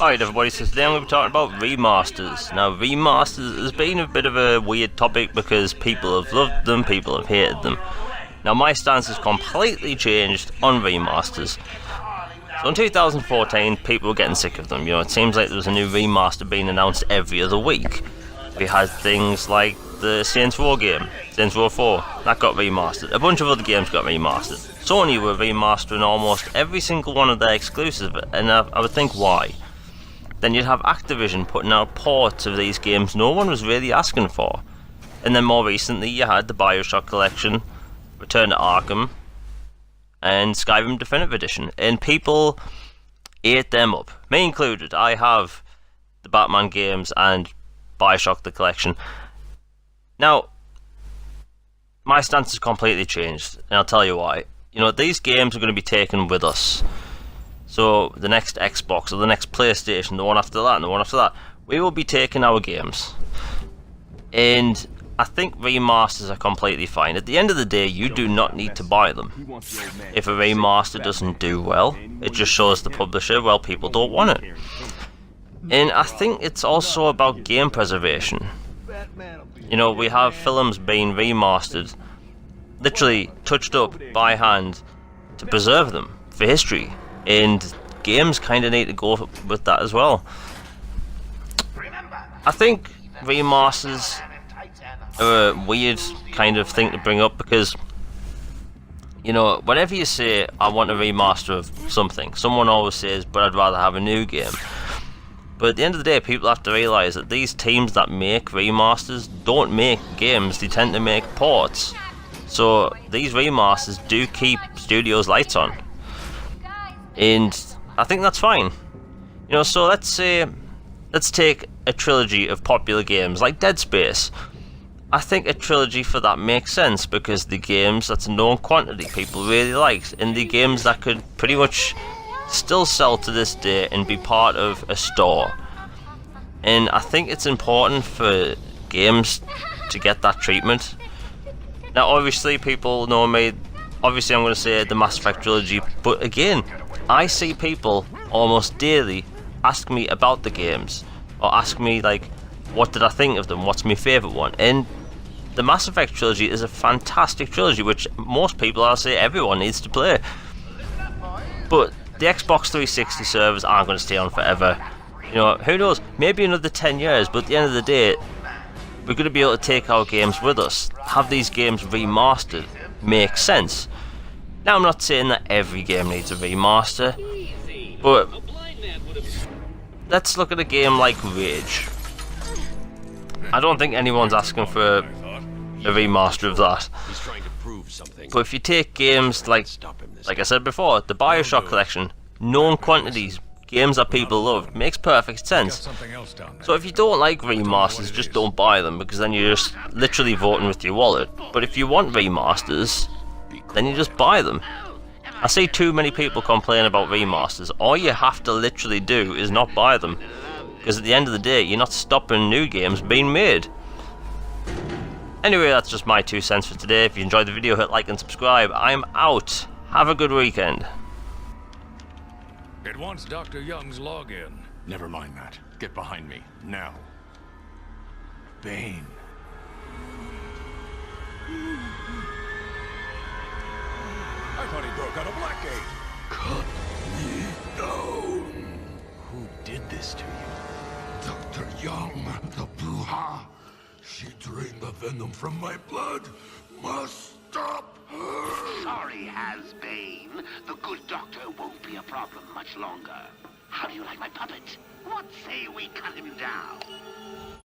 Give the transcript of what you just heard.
Alright everybody, so today I'm going to be talking about remasters. Now remasters has been a bit of a weird topic because people have loved them, people have hated them. Now my stance has completely changed on remasters. So in 2014 people were getting sick of them, you know, it seems like there was a new remaster being announced every other week. We had things like the Saints Row game, Saints Row 4, that got remastered. A bunch of other games got remastered. Sony were remastering almost every single one of their exclusives, and I would think why. Then you'd have Activision putting out ports of these games no one was really asking for. And then more recently you had the Bioshock Collection, Return to Arkham, and Skyrim Definitive Edition. And people ate them up. Me included. I have the Batman games and Bioshock the Collection. Now, my stance has completely changed, and I'll tell you why. You know, these games are going to be taken with us. So the next Xbox or the next PlayStation, the one after that and the one after that, we will be taking our games. And I think remasters are completely fine. At the end of the day, you do not need to buy them. If a remaster doesn't do well, it just shows the publisher, well, people don't want it. And I think it's also about game preservation. You know, we have films being remastered, literally touched up by hand to preserve them for history. And games kind of need to go with that as well. I think remasters are a weird kind of thing to bring up because, you know, whenever you say, I want a remaster of something, someone always says, but I'd rather have a new game. But at the end of the day, people have to realise that these teams that make remasters don't make games, they tend to make ports. So these remasters do keep studios' lights on. And I think that's fine. You know, so let's take a trilogy of popular games like Dead Space. I think a trilogy for that makes sense because the games that's a known quantity people really liked, and the games that could pretty much still sell to this day and be part of a store. And I think it's important for games to get that treatment. Now obviously people know me, obviously I'm going to say the Mass Effect trilogy, but again, I see people almost daily ask me about the games, or ask me like, what did I think of them, what's my favourite one, and the Mass Effect trilogy is a fantastic trilogy which most people, I'll say everyone needs to play. But the Xbox 360 servers aren't going to stay on forever. You know, who knows, maybe another 10 years, but at the end of the day, we're going to be able to take our games with us. Have these games remastered makes sense. Now I'm not saying that every game needs a remaster, but let's look at a game like Rage. I don't think anyone's asking for a remaster of that. But if you take games like I said before, the Bioshock Collection, known quantities, games that people love, makes perfect sense. So if you don't like remasters, just don't buy them, because then you're just literally voting with your wallet. But if you want remasters, then you just buy them. I see too many people complain about remasters. All you have to literally do is not buy them, because at the end of the day, you're not stopping new games being made. Anyway, that's just my 2 cents for today. If you enjoyed the video, hit like and subscribe. I'm out. Have a good weekend. It wants Dr. Young's login. Never mind that. Get behind me, now. Bane. I thought he broke out of Blackgate. Cut me down. Who did this to you? Dr. Young, the Bruja. She drained the venom from my blood. Must stop her. Sorry, Has-Bane. The good doctor won't be a problem much longer. How do you like my puppet? What say we cut him down?